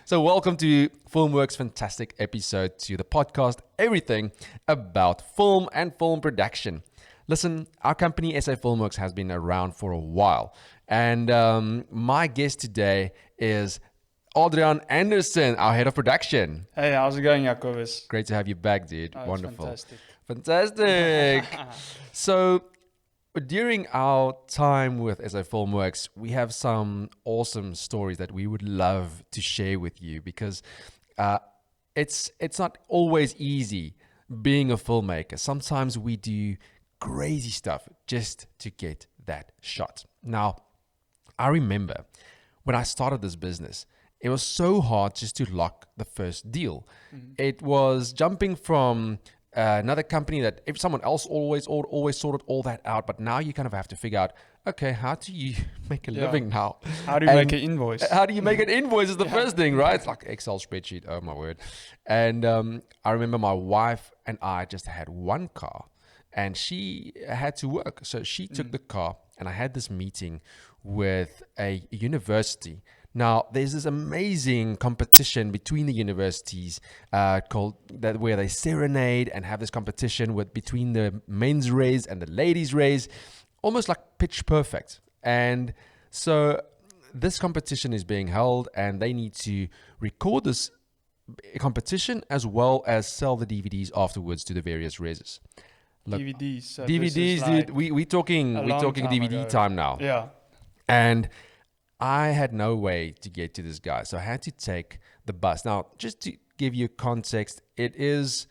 So welcome to FilmWorx Fantastic episode 2, the podcast, everything about film and film production. Listen, our company, SA FilmWorx, has been around for a while. And my guest today is Adrian Anderson, our head of production. Hey, how's it going, Jacobus? Great to have you back, dude. Oh, Wonderful. Fantastic. So during our time with SA FilmWorx, we have some awesome stories that we would love to share with you because it's not always easy being a filmmaker. Sometimes we do crazy stuff just to get that shot. Now, I remember when I started this business, it was so hard just to lock the first deal. Mm-hmm. It was jumping from another company that if someone else always sorted all that out, but now you kind of have to figure out, okay, how do you make a living now? How do you make an invoice? How do you make an invoice is the first thing, right? It's like Excel spreadsheet, oh my word. And I remember my wife and I just had one car and she had to work. So she took the car and I had this meeting with a university. Now, there's this amazing competition between the universities called that, where they serenade and have this competition between the men's race and the ladies' race, almost like pitch perfect. And so this competition is being held and they need to record this competition as well as sell the DVDs afterwards to the various races. Look, DVDs. So DVDs, dude. We're talking DVD time now. Yeah. And I had no way to get to this guy, so I had to take the bus. Now, just to give you context, it is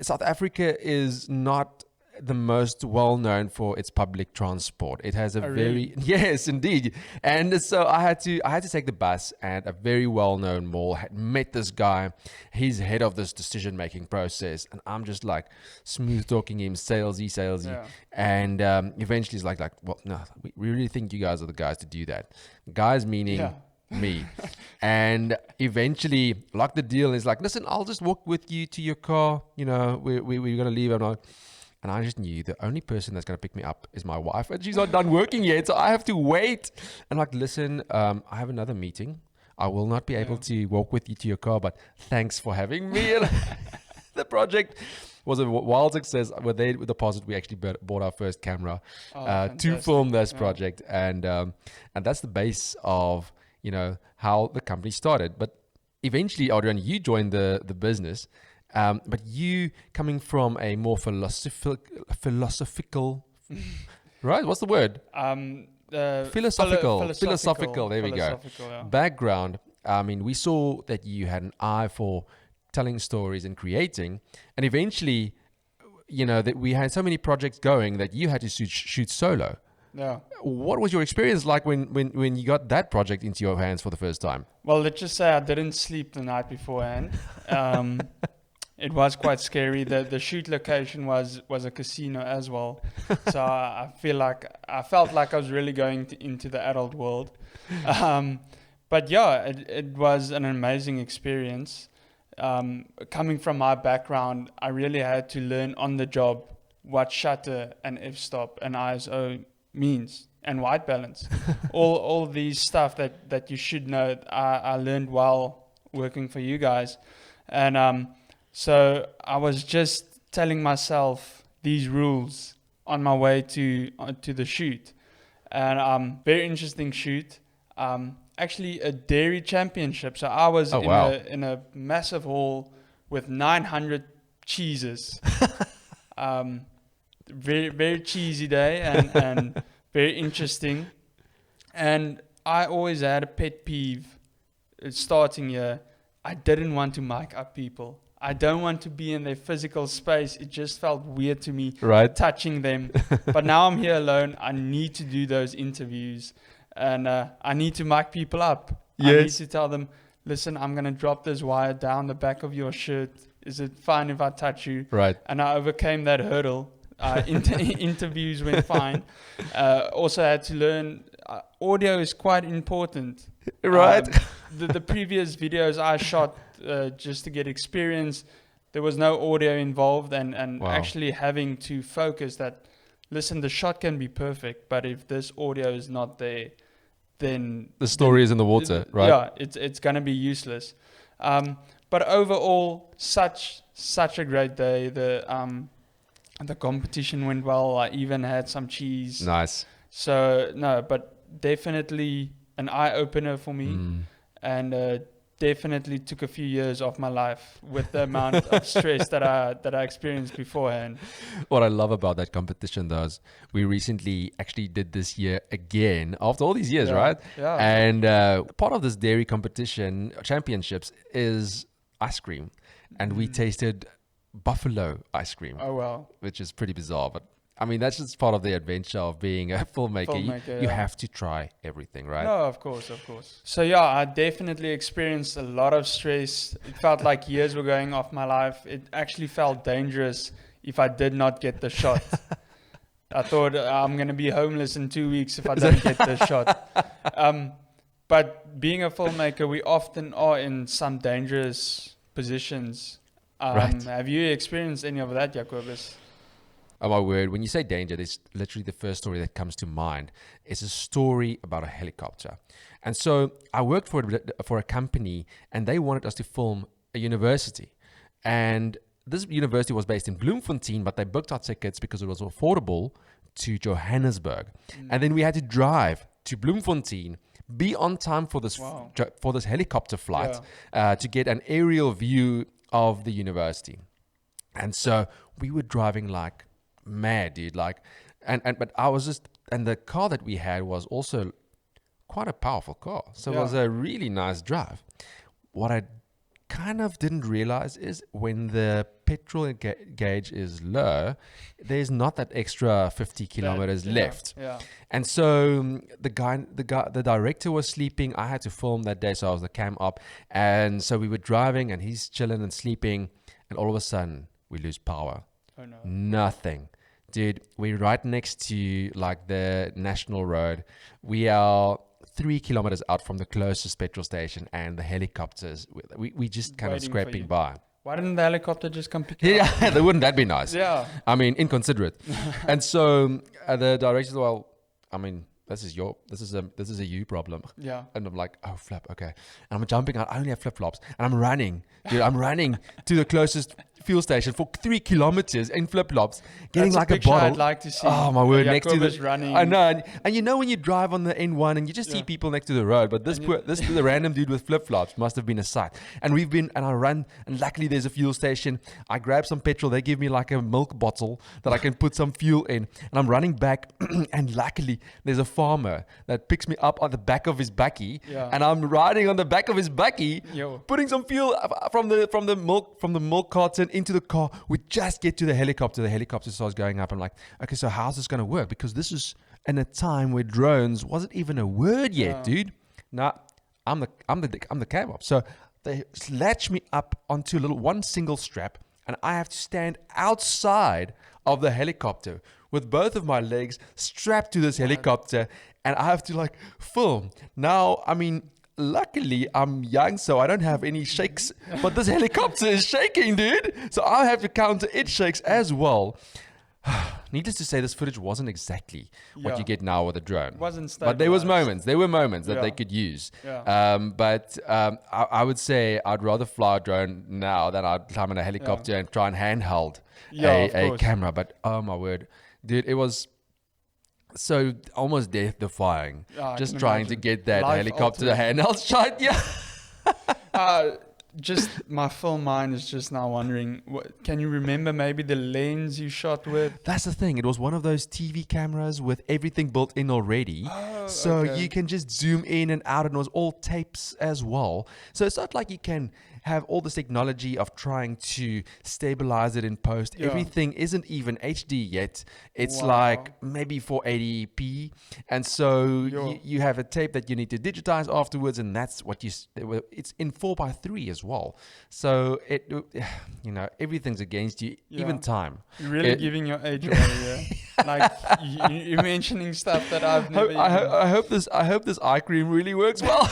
South Africa is not the most well known for its public transport. It has a very yes, indeed. And so I had to take the bus, and a very well known mall had met this guy. He's head of this decision making process, and I'm just like smooth talking him, salesy. Yeah. And eventually he's like, well, no, we really think you guys are the guys to do that. Guys meaning me. And eventually locked the deal. And he's like, listen, I'll just walk with you to your car. You know, we're gonna leave. And I just knew the only person that's going to pick me up is my wife. And she's not done working yet. So I have to wait. And like, listen, I have another meeting. I will not be able to walk with you to your car, but thanks for having me. And the project was a wild success. With the deposit, we actually bought our first camera to film this project. And that's the base of, how the company started. But eventually, Adrian, you joined the business. But you coming from a more philosophical, right? What's the word? Philosophical. There we go. Yeah. Background. I mean, we saw that you had an eye for telling stories and creating, and eventually, that we had so many projects going that you had to shoot solo. Yeah. What was your experience like when you got that project into your hands for the first time? Well, let's just say I didn't sleep the night beforehand. It was quite scary. The shoot location was a casino as well. So I felt like I was really going into the adult world. But yeah, it was an amazing experience. Coming from my background, I really had to learn on the job what shutter and f-stop and ISO means and white balance. all these stuff that you should know, I learned while working for you guys. And so I was just telling myself these rules on my way to the shoot. And very interesting shoot. Actually a dairy championship. So I was in a massive hall with 900 cheeses. Very, very cheesy day and very interesting. And I always had a pet peeve starting here. I didn't want to mic up people. I don't want to be in their physical space. It just felt weird to me touching them. But now I'm here alone. I need to do those interviews. And I need to mic people up. Yes. I need to tell them, listen, I'm going to drop this wire down the back of your shirt. Is it fine if I touch you? Right. And I overcame that hurdle. Interviews went fine. Also had to learn audio is quite important. Right. The previous videos I shot just to get experience, there was no audio involved, and actually having to focus that, listen, the shot can be perfect, but if this audio is not there, then The story is in the water, right? Yeah, it's gonna be useless. But overall, such a great day. The competition went well. I even had some cheese. Nice. So no, but definitely an eye opener for me, and definitely took a few years off my life with the amount of stress that I experienced beforehand. What I love about that competition, though, is we recently actually did this year again after all these years, Yeah, right? yeah. And part of this dairy competition championships is ice cream, and we tasted buffalo ice cream, Oh wow. which is pretty bizarre, but I mean that's just part of the adventure of being a filmmaker. You Yeah. have to try everything, right? No, of course. So yeah, I definitely experienced a lot of stress. It felt like years were going off my life. It actually felt dangerous if I did not get the shot. I thought I'm going to be homeless in 2 weeks if I don't get the shot. But being a filmmaker, we often are in some dangerous positions. Right. Have you experienced any of that, Jacobus? Oh my word, when you say danger, this literally the first story that comes to mind is a story about a helicopter. And so I worked for a company, and they wanted us to film a university. And this university was based in Bloemfontein, but they booked our tickets because it was affordable to Johannesburg. And then we had to drive to Bloemfontein, be on time for this Wow. for this helicopter flight to get an aerial view of the university. And so we were driving like mad, dude. But I was just, and the car that we had was also quite a powerful car. So it was a really nice drive. What I kind of didn't realize is when the petrol gauge is low, there's not that extra 50 kilometers left. Yeah. And so the director was sleeping. I had to film that day, so I was the cam up. And so we were driving, and he's chilling and sleeping. And all of a sudden, we lose power. Oh no. Nothing. Dude, we're right next to like the national road. We are 3 kilometers out from the closest petrol station, and the helicopters, we just kind of Waiting for scraping you. by. Why didn't the helicopter just come pick you up? Yeah, wouldn't that be nice? Yeah. I mean, inconsiderate. And so the director said, well, I mean, this is a you problem. Yeah. And I'm like, oh, flip, okay. And I'm jumping out. I only have flip-flops. And I'm running. Dude, I'm running to the closest fuel station for 3 kilometers in flip-flops, getting That's like a picture bottle. I'd like to see. Oh, my word. Next to Jacobus the... running. I know. And you know when you drive on the N1 and you just see people next to the road, but the random dude with flip-flops must have been a sight. And I run, and luckily there's a fuel station. I grab some petrol. They give me like a milk bottle that I can put some fuel in. And I'm running back, and luckily there's a farmer that picks me up on the back of his bakkie, and I'm riding on the back of his bakkie, putting some fuel from the milk carton into the car. We just get to the helicopter. The helicopter starts going up. I'm like, okay, so how's this going to work? Because this is in a time where drones wasn't even a word yet, dude. Nah, I'm the cam op. So they latch me up onto one single strap, and I have to stand outside of the helicopter with both of my legs strapped to this helicopter, and I have to like film. Now, I mean, luckily I'm young, so I don't have any shakes, but this helicopter is shaking, dude. So I have to counter its shakes as well. Needless to say, this footage wasn't exactly what you get now with a drone. Wasn't but there were moments that they could use. I would say I'd rather fly a drone now than I'd climb in a helicopter and try and handheld a camera. But oh my word, dude, it was so almost death defying. Just trying to get that helicopter handheld shot. Yeah. Just my film mind is just now wondering, can you remember maybe the lens you shot with? That's the thing. It was one of those TV cameras with everything built in already. You can just zoom in and out, and it was all tapes as well. So it's not like you can have all this technology of trying to stabilize it in post. Everything isn't even HD yet. It's like maybe 480p. And so you have a tape that you need to digitize afterwards, and that's what it's in 4:3 as well. So everything's against you, even time. You're really giving your age away. Like you're mentioning stuff that I've never. I hope this eye cream really works well.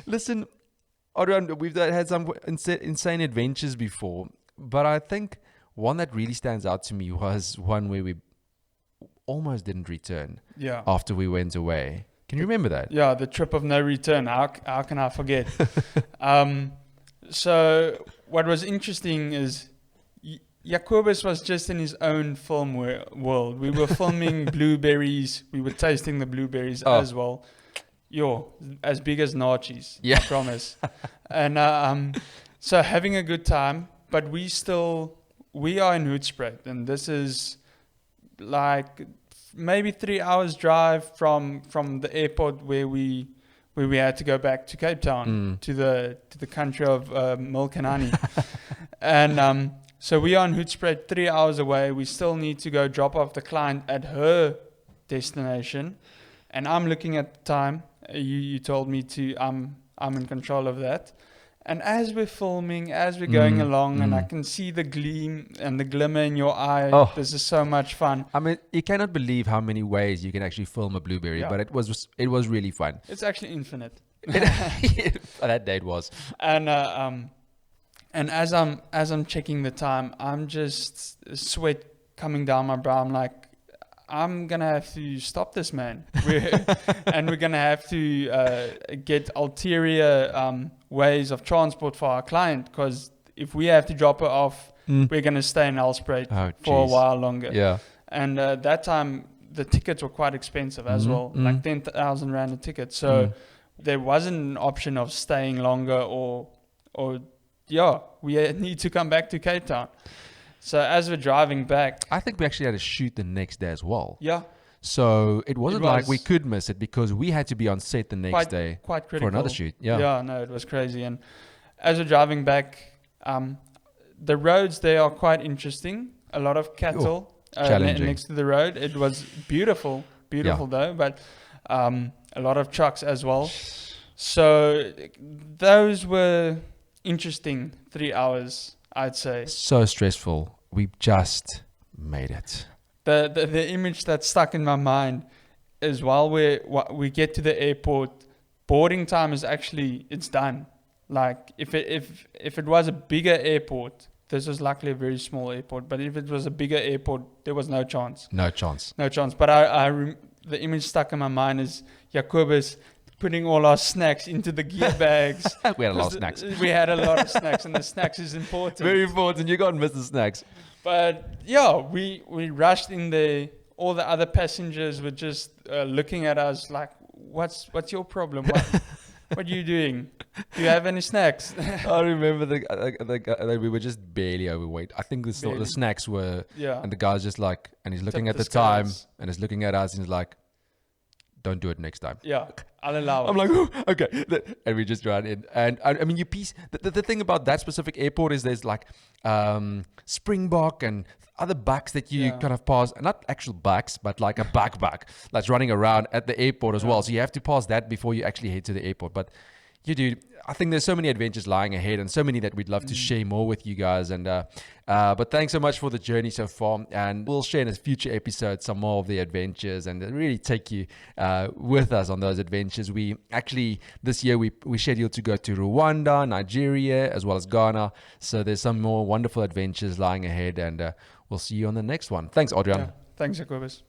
Listen, Adrian, we've had some insane adventures before, but I think one that really stands out to me was one where we almost didn't return Yeah. after we went away. Can you remember that? Yeah, the trip of no return. How can I forget? So what was interesting is Jacobus was just in his own film world. We were filming Blueberries. We were tasting the blueberries as well. As big as Nachos, I promise. And so having a good time, but we are in Hoedspruit, and this is like maybe 3 hours drive from the airport where we had to go back to Cape Town to the country of milk and honey. And so we are in Hoedspruit, 3 hours away. We still need to go drop off the client at her destination, and I'm looking at the time. You told me to. I'm in control of that. And as we're filming, as we're going along, and I can see the gleam and the glimmer in your eye, this is so much fun. I mean, you cannot believe how many ways you can actually film a blueberry, but it was really fun. It's actually infinite. That day it was. And as I'm checking the time, I'm just sweat coming down my brow. I'm like, I'm gonna have to stop this, man. And we're gonna have to get ulterior ways of transport for our client, because if we have to drop her off, we're gonna stay in Hoedspruit for a while longer. Yeah. And that time the tickets were quite expensive as well, like 10,000 rand a ticket. So there wasn't an option of staying longer or we need to come back to Cape Town. So as we're driving back, I think we actually had to shoot the next day as well. Yeah. So it wasn't like we could miss it, because we had to be on set the next day quite critical for another shoot. Yeah. Yeah, no, it was crazy. And as we're driving back, the roads there are quite interesting. A lot of cattle next to the road. It was beautiful though, but a lot of trucks as well. So those were interesting 3 hours, I'd say. So stressful. We just made it. The image that's stuck in my mind is while we get to the airport, boarding time is actually, it's done. Like if it was a bigger airport, this was luckily a very small airport, but if it was a bigger airport, there was no chance. No chance. But the image stuck in my mind is Jacobus putting all our snacks into the gear bags. We had a lot of snacks. We had a lot of snacks, and the snacks is important. Very important. You can't miss the snacks. But yeah, we rushed in there. All the other passengers were just looking at us like, what's your problem? What are you doing? Do you have any snacks? I remember we were just barely overweight. I think the snacks were, and the guy's just like, and he's looking at the time, and he's looking at us, and he's like, don't do it next time. Yeah, I'll allow it. I'm like, oh, okay. And we just ran in. And I mean, the thing about that specific airport is there's like springbok and other bucks that you kind of pass. Not actual bucks, but like a buck that's running around at the airport as well. So you have to pass that before you actually head to the airport. But I think there's so many adventures lying ahead, and so many that we'd love to share more with you guys. And but thanks so much for the journey so far, and we'll share in a future episode some more of the adventures and really take you with us on those adventures. We actually this year we scheduled to go to Rwanda, Nigeria, as well as Ghana. So there's some more wonderful adventures lying ahead, and we'll see you on the next one. Thanks, Adrian. Thanks, Jacobus.